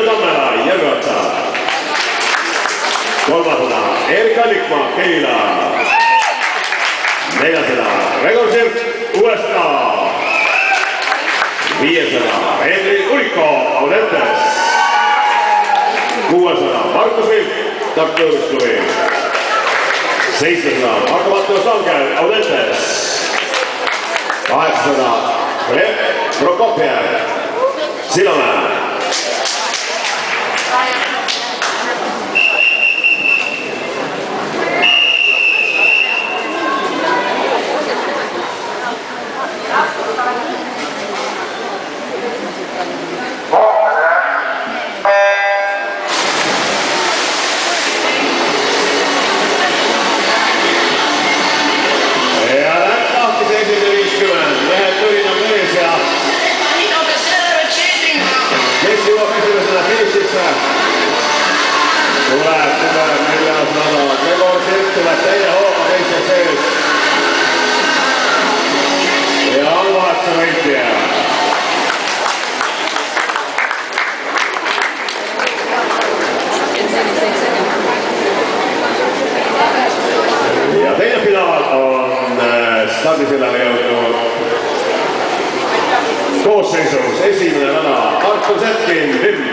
Tõnu Tammela, Järveotsa. Kolmasena Erika Likma, Keila. Neljasena Gregor Sirk, USA. Viiesena Henri Uliko, Audentes. Kuuesena Markus Vilk, Tartu Õigusklubi. Seitsmesena Marko Mattias Valger, Audentes. Kaheksasena Gleb Prokopjev, Sillamäe. Tuleb neljas nädal. Gregor Sirk tuleb teine hooga teise sees. Ja Alvaatsa võitja. Ja teine finaal on stardisillale jõudnud koosseisus esimene nädal Artur Setkin, Vimm.